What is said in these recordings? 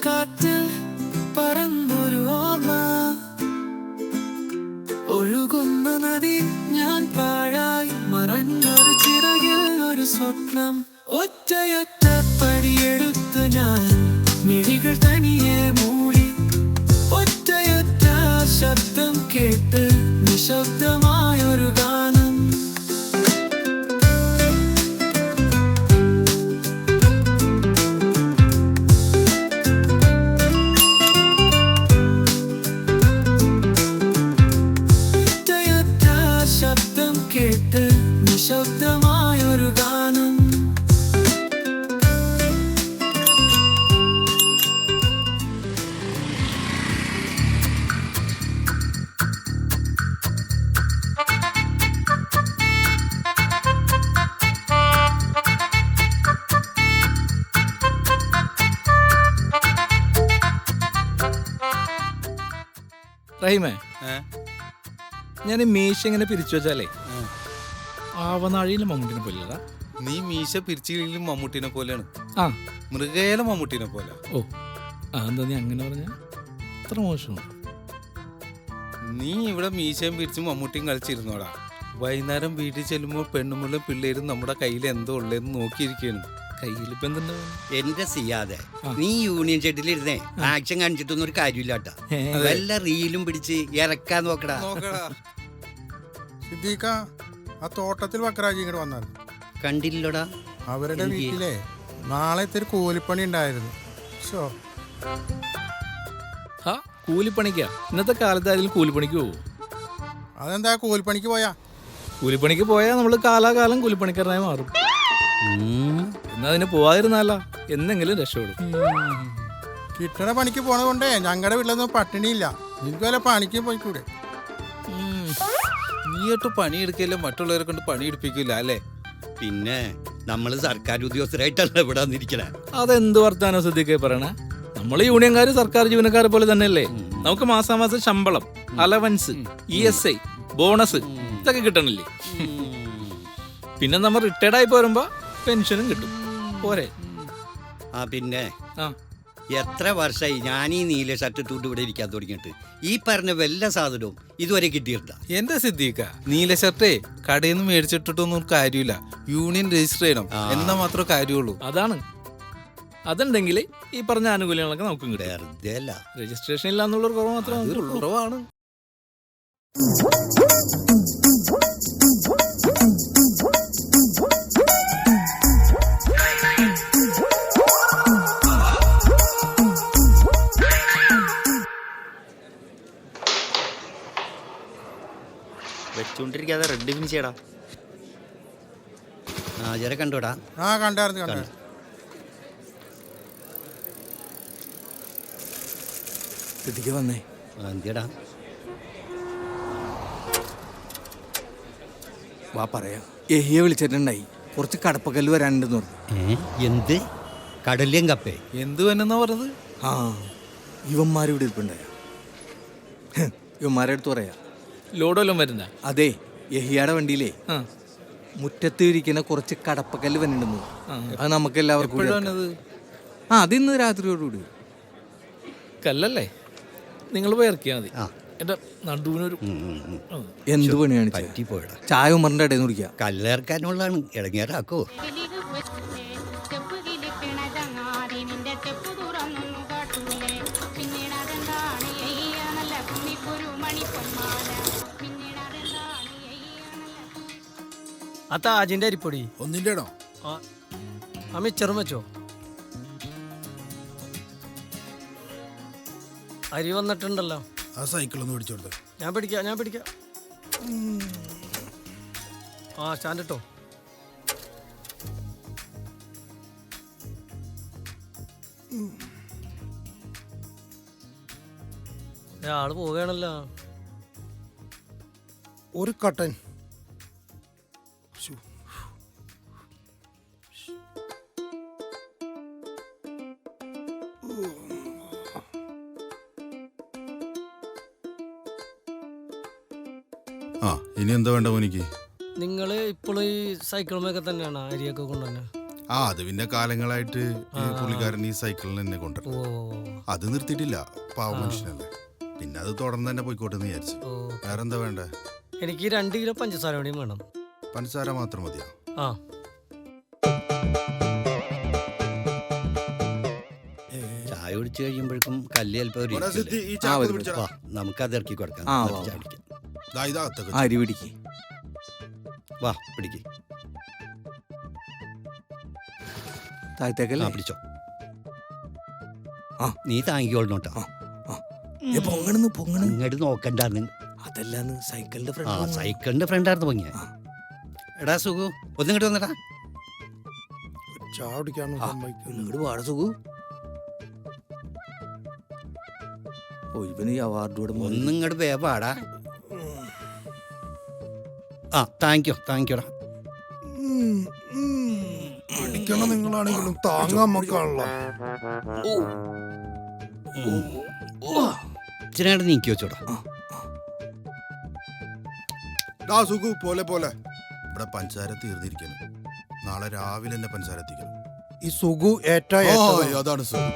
കാറ്റിൽ പറന്നൊരു ഓർമ്മ, ഒഴുകുന്ന നദി ഞാൻ പാഴായി മറഞ്ഞൊരു ചിറകിൽ ഒരു സ്വപ്നം. ഒറ്റയൊറ്റ പടിയെടുത്ത് ഞാൻ മിഴികൾ തനിയെ മൂടി, ഒറ്റയൊറ്റ ശബ്ദം കേട്ട് നിശബ്ദമായൊരു ഗാനം. ഒറ്റയൊറ്റ ശബ്ദം കേട്ട് നിശബ്ദമായൊരു ഗാനം. റഹീമേ, ഞാൻ ഈ മീശ ഇങ്ങനെ പിരിച്ചു വെച്ചാലേ ആവനാഴിയിലും മമ്മൂട്ടിനെ പോലെയല്ല. നീ മീശ പിരിച്ചില്ലെങ്കിലും മമ്മൂട്ടിനെ പോലെയാണ്. ആ, മൃഗേല മമ്മൂട്ടിനെ പോലെ. ഓ അതെന്താ നീ അങ്ങനെ പറഞ്ഞ? അത്ര മോശമാണ്. നീ ഇവിടെ മീശയും പിരിച്ച് മമ്മൂട്ടിയും കളിച്ചിരുന്നോടാ. വൈകുന്നേരം വീട്ടിൽ ചെല്ലുമ്പോൾ പെണ്ണുമുള്ള പിള്ളേരും നമ്മുടെ കയ്യിൽ എന്തോ ഉള്ളതെന്ന് നോക്കിയിരിക്കുകയാണ്. കയ്യിലിപ്പം എന്തുണ്ടാവും? എന്റെ ചെയ്യാതെ നീ യൂണിയൻ ഷെഡിലിരുന്നേ ആക്ഷൻ കാണിച്ചിട്ടൊന്നും ഒരു കാര്യമില്ലാട്ടാ. വല്ല റീലും പിടിച്ച് ഇറക്കാൻ നോക്കടാ. സിദ്ദീഖ, ആ തോട്ടത്തിൽ വക്രാജി ഇങ്ങോട്ട് വന്നാണ്. കണ്ടില്ലടാ? അവരുടെ വീട്ടിലെ നാളെ ഇത്തിരി കൂലിപ്പണി ഉണ്ടായിരുന്നു. ഹാ, കൂലിപ്പണിക്കാ? ഇന്നത്തെ കാലത്ത് ആരെങ്കിലും കൂലിപ്പണിക്ക് പോകും? അതെന്താ കൂലിപ്പണിക്ക് പോയാ? കൂലിപ്പണിക്ക് പോയാൽ നമ്മൾ കാലാകാലം കൂലിപ്പണിക്കാരനായി മാറും. എന്നാ അതിന് പോവാതിരുന്നാല എന്തെങ്കിലും രക്ഷപ്പെടും. കിട്ടണ പണിക്ക് പോണത് കൊണ്ടേ ഞങ്ങളുടെ വീട്ടിലൊന്നും പട്ടിണിയില്ല. നിനക്ക് വല്ല പണിക്ക് പോയിക്കൂടെ? നീയൊട്ട് പണിയെടുക്കല്ലേ, മറ്റുള്ളവരെ കൊണ്ട് പണിയെടുപ്പിക്കില്ല അല്ലേ? പിന്നെ നമ്മള് സർക്കാർ ഉദ്യോഗസ്ഥരായിട്ടല്ല ഇവിടെ വന്നിരിക്കണേ. അതെന്ത് വർത്താനോ ശ്രദ്ധിക്കേ പറയണേ? നമ്മൾ യൂണിയൻകാര് സർക്കാർ ജീവനക്കാരെ പോലെ തന്നെയല്ലേ? നമുക്ക് മാസാമാസം ശമ്പളം, അലവൻസ്, ESI, ബോണസ് ഇതൊക്കെ കിട്ടണില്ലേ? പിന്നെ നമ്മൾ റിട്ടയർഡ് ആയി പോരുമ്പോ പെൻഷനും കിട്ടും, പോരെ? ആ പിന്നെ ആ, എത്ര വർഷമായി ഞാൻ ഈ നീല ഷർട്ട് ഇട്ടുകൊണ്ട് ഇവിടെ ഇരിക്കാൻ തുടങ്ങിയിട്ട് ഈ പറഞ്ഞ വല്ല സാധനവും ഇതുവരെ കിട്ടിയിട്ടില്ല. എന്റെ സിദ്ദീഖ, നീല ഷർട്ടേ കടയിൽ നിന്ന് മേടിച്ചിട്ടൊന്നും കാര്യമില്ല. യൂണിയൻ രജിസ്റ്റർ ചെയ്യണം, എന്നാ മാത്രമേ കാര്യമുള്ളൂ. അതാണ്. അതുണ്ടെങ്കിൽ ഈ പറഞ്ഞ ആനുകൂല്യങ്ങളൊക്കെ നമുക്കും കിട്ടും. വെറുതെ അല്ല, രജിസ്ട്രേഷൻ ഇല്ല എന്നുള്ളൊരു കുറവ് മാത്രമേ കുറവാണ്. വെച്ചോണ്ടിരിക്കാതെ റെഡ് ഫിനിഷ് ചെയ്യടാ. ആ ജര കണ്ടോടാ. ആ കണ്ടായിരുന്നു. സ്ഥിതിക്ക് വന്നേ. എന്തിയടാ? വാ പറയാ. എഹിയെ വിളിച്ചിട്ടുണ്ടായി, കുറച്ച് കടപ്പക്കല്ല് വരാനുണ്ടെന്ന് പറഞ്ഞു. എന്ത് കടലേം കപ്പേ? എന്ത് വന്നെന്നാ പറഞ്ഞത്? ആ, ഇവന്മാരിവിടെ ഇരിപ്പുണ്ടായ. ഇവന്മാരെ അടുത്ത് പറയാ. ലോഡെല്ലാം വരുന്ന? അതെ, യഹിയുടെ വണ്ടിയിലേ മുറ്റത്ത് ഇരിക്കുന്ന കുറച്ച് കടപ്പക്കല്ല് വന്നിട്ടുണ്ടെന്നു. അത് നമുക്ക് എല്ലാവർക്കും അതിന്ന് രാത്രിയോടുകൂടി. കല്ലല്ലേ, നിങ്ങൾ പോയി ഇറക്കിയാൽ മതി. എന്റെ നടുവിനൊരു എന്ത് പണിയാണ് പറ്റിപ്പോയടാ. ചായ ഉമ്മറിന്റെ ഇടയിൽ നിന്ന് കുടിക്കുക. കല്ലിറക്കാനുള്ളതാണ്, ഇടങ്ങേറാക്കോ. ആ താജിന്റെ അരിപ്പൊടി ഒന്നിൻ്റെ ഇടോ? ആ മിച്ചറും വെച്ചോ. അരി വന്നിട്ടുണ്ടല്ലോ. ആ സൈക്കിളൊന്ന് പിടിച്ചോടുത്ത. ഞാൻ പിടിക്കാം. ആ സ്റ്റാൻഡ് ഇട്ടോ. ആള് പോവുകയാണല്ലോ. ഒരു കട്ടൻ. ഇനി എന്താ വേണ്ട മോനിക്ക്? നിങ്ങൾ ഇപ്പോൾ ഈ സൈക്കിളുമൊക്കെ തന്നെയാണ് അരിയൊക്കെ കൊണ്ടുതന്നെ? ആ അത് പിന്നെ കാലങ്ങളായിട്ട് ഈ പുള്ളിക്കാരൻ ഈ സൈക്കിളിൽ തന്നെ ഓ കൊണ്ടുവരും. അത് നിർത്തിയിട്ടില്ല, പാവ മനുഷ്യനല്ലേ. പിന്നെ അത് തുടർന്ന് തന്നെ പോയിക്കോട്ടെ എന്ന് വിചാരിച്ചു. ഓ. വേറെന്താ വേണ്ടേ? എനിക്ക് 2 കിലോ പഞ്ചസാര കൂടിയും വേണം. പഞ്ചസാര മാത്രം മതിയോ? ആ ചായ കുടിച്ചു കഴിയുമ്പോഴേക്കും കല്ല് ചിലപ്പോ ഒരു ഒരാ സിദ്ധി, ഈ ആ, ചാക്ക് മതി, പിടിച്ചെടാ. വാ, നമുക്കത് ഇറക്കി കൊടുക്കാം. ആ, എന്നിട്ട് വാ, ചായ വാ. കുടിക്കാം. ദാ ഇതാ അകത്തൊക്കെ ആ, അരി പിടിക്ക്. വാ പിടിക്ക്. താഴത്തേക്കല്ലേ? പിടിച്ചോ. ആ. നീ താങ്ങിക്കോളണോട്ടാ. പൊങ്ങണ്. ഇങ്ങോട്ട് നോക്കണ്ടാന്ന്. അതല്ലാന്ന് സൈക്കിളിന്റെ ആ ഫ്രണ്ട്. സൈക്കിളിന്റെ ഫ്രണ്ടായിരുന്നു പൊങ്ങിയ. എടാ സുഖു ഒന്നിങ്ങോട്ട് വന്നടാ. ചായ കുടിക്കാനോ ഇങ്ങോട്ട് പാട സുഖു. ഓ ഇവന് ഈ അവാർഡ് ഒന്നിങ്ങോട്ട് വേവാടാ. ആ താങ്ക്യൂടാ. അടിക്കണം നിങ്ങളാണെങ്കിലും താങ്ങാൻ നമുക്കാണല്ലോ. ഇച്ചിരി നീക്കി വെച്ചോടാ. ദാ സുഖു, പോലെ പോലെ ഇവിടെ പഞ്ചസാര തീർന്നിരിക്കണം. നാളെ രാവിലെ തന്നെ പഞ്ചസാര എത്തിക്കണം. ഈ സുഖു ഏറ്റ അതാണ് സുഖു.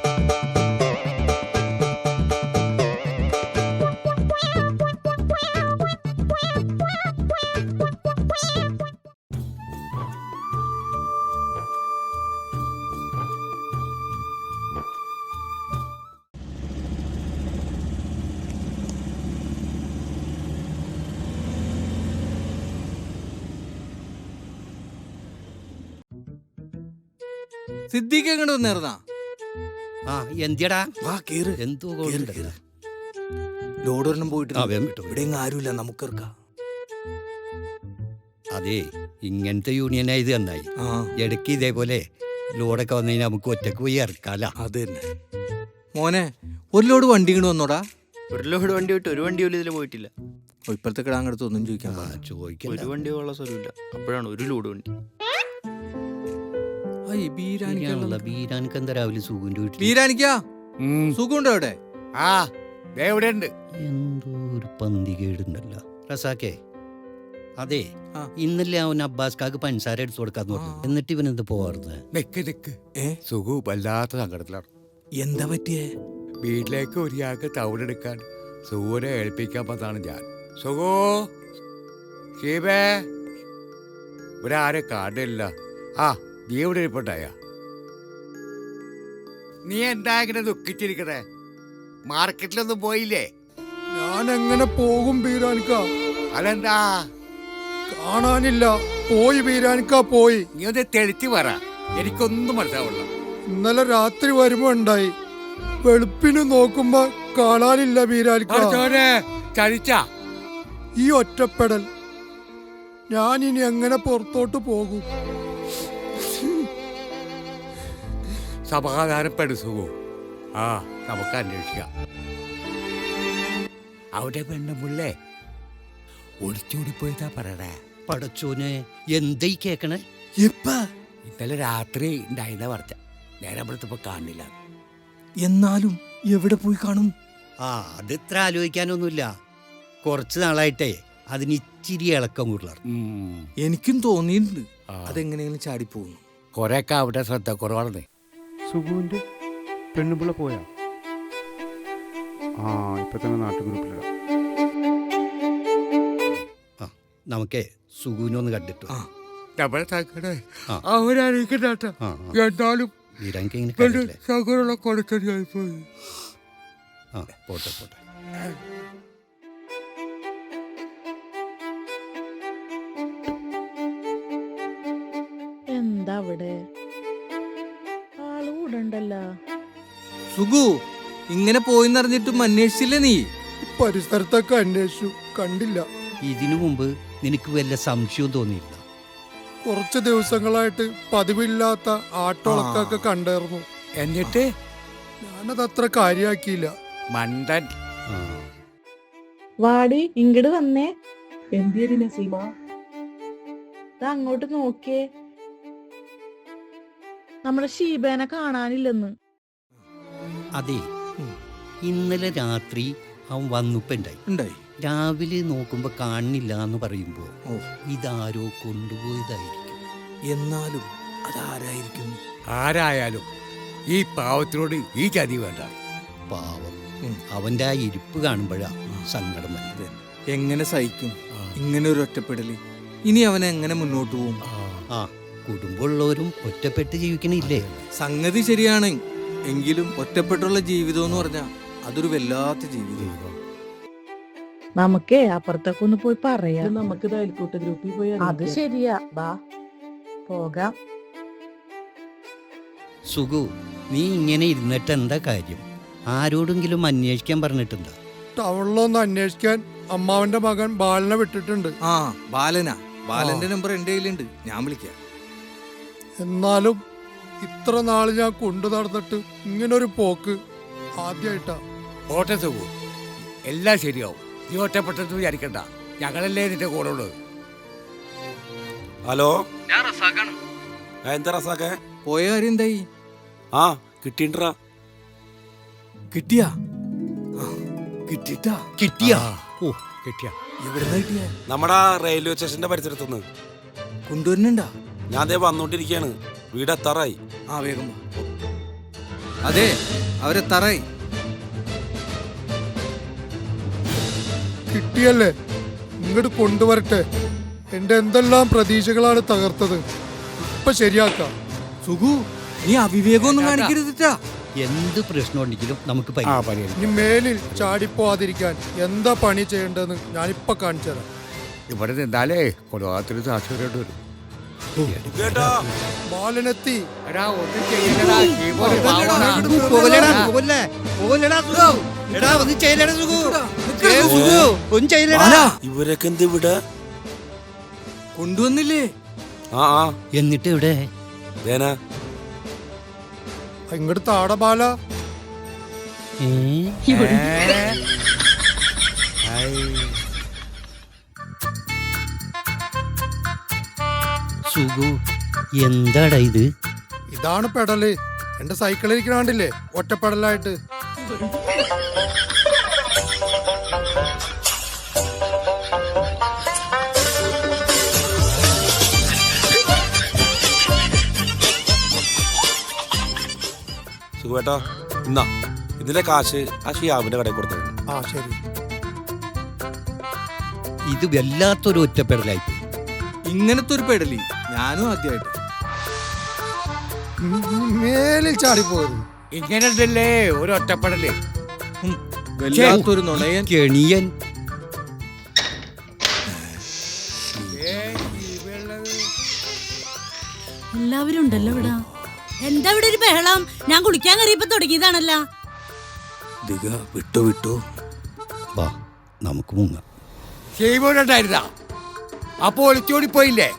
സിദ്ധിക്ക് എങ്ങോട്ട് വന്നേർന്നാ? ആ എന്തിയടാ? വാ കേറ്. എന്തോ കേറ്, കേറ്. ലോഡ് ഒരെണ്ണം പോയിട്ട് ആ, വേഗം വിട്ടോ. ഇവിടെ ആരുമില്ല, നമുക്കിറക്കാം. അതെ ഇങ്ങനത്തെ യൂണിയനായത് നന്നായി. ആ ഇടയ്ക്ക് ഇതേപോലെ ലോഡൊക്കെ വന്നു കഴിഞ്ഞാൽ നമുക്ക് ഒറ്റക്ക് പോയി ഇറക്കാല. അത് തന്നെ. മോനെ ഒരു ലോഡ് വണ്ടി ഇങ്ങോട്ട് വന്നോടാ. ഒരു ലോഡ് വണ്ടി വിട്ട് ഒരു വണ്ടി പോലും ഇതിൽ പോയിട്ടില്ല. ഓ, ഇപ്പോഴത്തെ കിടാങ്ങടുത്ത് ഒന്നും ചോദിക്കാൻ പാടില്ല. ചോദിക്കണ്ട. ഒരു വണ്ടി ഉള്ള സ്ഥലമില്ല. അപ്പോഴാണ് ഒരു ലോഡ് വണ്ടി. ആ, ഈ ബീരാനിക്കുള്ള ബീരാനിക്ക് എന്താ രാവിലെ സുഖിന്റെ വീട്ടിൽ ബീരാനിക്കാ സുഖമുണ്ടോ അവിടെ? എന്തോ ഒരു പന്തി കേടുണ്ടല്ലോ റസാക്കേ. അതെ ആ. ഇന്നലെ അവൻ അബ്ബാസ്കാക്ക് പഞ്ചസാര എടുത്തു കൊടുക്കാന്ന് പറഞ്ഞു. എന്നിട്ട് ഇവൻ എന്ത് പോവാറുണ്ട്? സുഖു വല്ലാത്ത സങ്കടത്തിലാണ്. എന്താ പറ്റിയേ? വീട്ടിലേക്ക് ഒരാൾക്ക് തവിടെടുക്കാൻ സുഖുവിനെ ഏൽപ്പിക്കാൻ പറ്റാണ് ഞാൻ. സുഖു ഷീബേ ഇവിടെ ആരെ കാണില്ല. ആ നീ ഇവിടെ ഇരിപ്പണ്ടായ. നീ എന്താ ഇങ്ങനെ ദുഃഖിച്ചിരിക്കണേ? മാർക്കറ്റിലൊന്നും പോയില്ലേ? ഞാൻ എങ്ങനെ പോകും ബീരാനിക്ക? അതെന്താ കാണാനില്ല. പോയി ബീരാനിക്ക പോയി. നീ ഒന്ന് തെളിച്ച് പറ, എനിക്കൊന്നും മനസ്സിലാവില്ല. ഇന്നലെ രാത്രി വരുമ്പോ ഉണ്ടായി. വെളുപ്പിന് നോക്കുമ്പോ കാണാനില്ല ബീരാനിക്ക. ചതിച്ച ഈ ഒറ്റപ്പെടൽ ഞാൻ ഇനി എങ്ങനെ പുറത്തോട്ട് പോകും? സമാധാനപ്പെടും സുഖു. ആ നമുക്ക് അന്വേഷിക്കാം. അവിടെ പെണ്ണുമുള്ളേ ഒളിച്ചോടിപ്പോയതാ പറയണേ. പടച്ചോനെ എന്തായി കേക്കണേ? ഇന്നലെ രാത്രി ഉണ്ടായിരുന്ന പറഞ്ഞ നേരെ നമ്മളത്തിപ്പോ കാണില്ല. എന്നാലും എവിടെ പോയി കാണും? ആ അത് ഇത്ര ആലോചിക്കാനൊന്നുമില്ല. കുറച്ച് നാളായിട്ടേ അതിന് ഇച്ചിരി ഇളക്കം കൂടുതലാണ്. എനിക്കും തോന്നിയിട്ടുണ്ട് അതെങ്ങനെയെങ്കിലും ചാടിപ്പോകുന്നു. കൊറേയൊക്കെ അവിടെ ശ്രദ്ധ കുറവാണെന്നേ. സുഖുവിന്റെ പെണ്ണുപിള്ള പോയാ? ആ ഇപ്പൊ തന്നെ നാട്ടുഗ്രൂപ്പിലിടാം. നമുക്കേ സുഖുവിനൊന്ന് കണ്ടിട്ടു. നമ്മളെ തക്കടെ അവരറിയിക്കണ്ട. എന്നാലും ബീരാനിക്ക് ഇങ്ങനെ കണ്ടില്ലേ? സകലുള്ള കൊടുത്തടിയായി പോയി. ആ പോട്ടെ പോട്ടെ. എന്താ അവിടെ ആള് കൂടണ്ടല്ലോ? സുഖു ഇങ്ങനെ പോയിന്നറിഞ്ഞിട്ടും അന്വേഷിച്ചില്ലേ നീ? പരിസരത്തൊക്കെ അന്വേഷിച്ചു, കണ്ടില്ല. ഇതിനു മുമ്പ് നിനക്ക് വല്ല സംശയവും തോന്നിയില്ല? കുറച്ച് ദിവസങ്ങളായിട്ട് പതിവില്ലാത്ത ആട്ടോളക്കൊക്കെ കണ്ടായിരുന്നു. എന്നിട്ട് ഞാനത് അത്ര കാര്യാക്കിയില്ല. മണ്ടൻ. വാടി ഇങ്ങട് വന്നേ. എന്തിയടി നസീമ? അങ്ങോട്ട് നോക്കിയേ, നമ്മുടെ ഷീബേനെ കാണാനില്ലെന്ന്. അതെ ഇന്നലെ രാത്രി അവൻ വന്നുണ്ടായി. രാവിലെ നോക്കുമ്പോ കാണില്ല എന്ന് പറയുമ്പോ ഇതാരോ കൊണ്ടുപോയതായിരിക്കും. എന്നാലും അതാരായിരിക്കും? ആരായാലും ഈ പാവത്തിനോട് ഈ ചതി വേണ്ട. പാവം അവന്റെ ആ ഇരിപ്പ് കാണുമ്പോഴാ സങ്കടം വരുന്നത്. എങ്ങനെ സഹിക്കും ഇങ്ങനെ ഒരു ഒറ്റപ്പെടല്? ഇനി അവൻ എങ്ങനെ മുന്നോട്ട് പോകും? ആ കുടുംബമുള്ളവരും ഒറ്റപ്പെട്ട് ജീവിക്കണില്ലേ? സംഗതി ശരിയാണ്, എങ്കിലും ഒറ്റപ്പെട്ടുള്ള ജീവിതം എന്ന് പറഞ്ഞാ അതൊരു വല്ലാത്ത ജീവിതം. നമുക്കേ അപ്പുറത്തൊക്കെ ഒന്ന് പോയി പറയാം. നമുക്ക് അയൽക്കൂട്ട ഗ്രൂപ്പിൽ പോയി. അത് ശരിയാ, ബാ പോകാം. സുഖു, നീ ഇങ്ങനെ ഇരുന്നിട്ട് എന്താ കാര്യം? ആരോടെങ്കിലും അന്വേഷിക്കാൻ പറഞ്ഞിട്ടുണ്ടോ? ടൗണിലൊന്ന് അന്വേഷിക്കാൻ അമ്മാവന്റെ മകൻ ബാലനെ വിട്ടിട്ടുണ്ട്. ആ ബാലനാ? ബാലന്റെ നമ്പർ എന്റെ കയ്യിലുണ്ട്, ഞാൻ വിളിക്കാം. എന്നാലും ഇത്ര നാള് ഞാൻ കൊണ്ടു നടന്നിട്ട് ഇങ്ങനൊരു പോക്ക് ആദ്യമായിട്ടാ. ഓട്ടെ സുഖു, എല്ലാം ശരിയാവും. നീ ഒറ്റപ്പെട്ടെന്ന് വിചാരിക്കണ്ട, ഞങ്ങളല്ലേ നിന്റെ കൂടെ ഉള്ളത്. ഹലോ, ഞാൻ റസാഖാണ്. എന്താ റസാഖേ? പോയ കാര്യം എന്തായി? ആ കിട്ടിണ്ടാ. കിട്ടിയാ? കിട്ടിട്ടാ? കിട്ടിയാ? ഓ കിട്ടിയ. എവിടുന്ന കിട്ടിയ? നമ്മുടെ റെയിൽവേ സ്റ്റേഷന്റെ പരിസരത്തുനിന്ന് കൊണ്ടുവരുന്നുണ്ടാ? ഞാൻ ദേ വന്നോണ്ടിരിക്കയാണ്. വീട് എത്താറായി. ആ വേഗം വാ. അതെ, അവരെ തറായി. കിട്ടിയല്ലേ, ഇങ്ങോട്ട് കൊണ്ടുവരട്ടെ. എന്റെ എന്തെല്ലാം പ്രതീക്ഷകളാണ് തകർത്തത്. ഇപ്പൊ ശരിയാക്കാം. സുഖു, നീ അവിവേകമൊന്നും കാണിക്കരുതിട്ടാ. എന്ത് പ്രശ്നമുണ്ടെങ്കിലും നമുക്ക് ഇനി മേലിൽ ചാടിപ്പോവാതിരിക്കാൻ എന്താ പണി ചെയ്യേണ്ടതെന്ന് ഞാനിപ്പൊ കാണിച്ചു തരാം. ഇവിടെ നിന്നാലേ കൊലപാതകത്തിന് സാക്ഷി വരേണ്ടി വരും. ബാലനെത്തി. എടാ ഒന്നും ചെയ്യണ്ടടാ, കീബോർഡ് പാവണാ. ഇവരൊക്കെ എന്ത് ഇവിടെ കൊണ്ടുവന്നില്ലേ? ആ ആ എന്നിട്ട് ഇവിടെ ദേനാ ഇങ്ങോട്ട് താട ബാല. സുഖു, എന്താടാ ഇത്? ഇതാണ് പെടല്. എന്റെ സൈക്കിളിൽ ഇരിക്കണാണ്ടില്ലേ ഒറ്റപ്പെടലായിട്ട്. സുഖേട്ടാ, ഇന്നാ ഇതിന്റെ കാശ് ആ ഷിയാബിന്റെ കടയിൽ കൊടുത്തു. ആ ശരി. ഇത് വല്ലാത്തൊരു ഒറ്റപ്പെടലായിപ്പോയി. ഇങ്ങനത്തെ ഒരു പെടലി ഞാനും ആദ്യമായിട്ട്. മേലിൽ ചാടിപ്പോയത്. ഇങ്ങനെ ഉണ്ടല്ലേ ഒരു ഒറ്റപ്പെടല്. വല്ലാത്തൊരു നുണയൻ. കെണിയൻ. എല്ലാവരും ഉണ്ടല്ലോ ഇവിടെ. എന്താ ഇവിടെ ഒരു ബഹളം? ഞാൻ കുളിക്കാൻ കയറിയപ്പോ തുടങ്ങിയതാണല്ലോ. വിട്ടു വാ നമുക്ക് മുങ്ങാം. കീബോർഡ് ഉണ്ടായിരുന്നാ? അപ്പൊ ഒളിച്ചോടി പോയില്ലേ?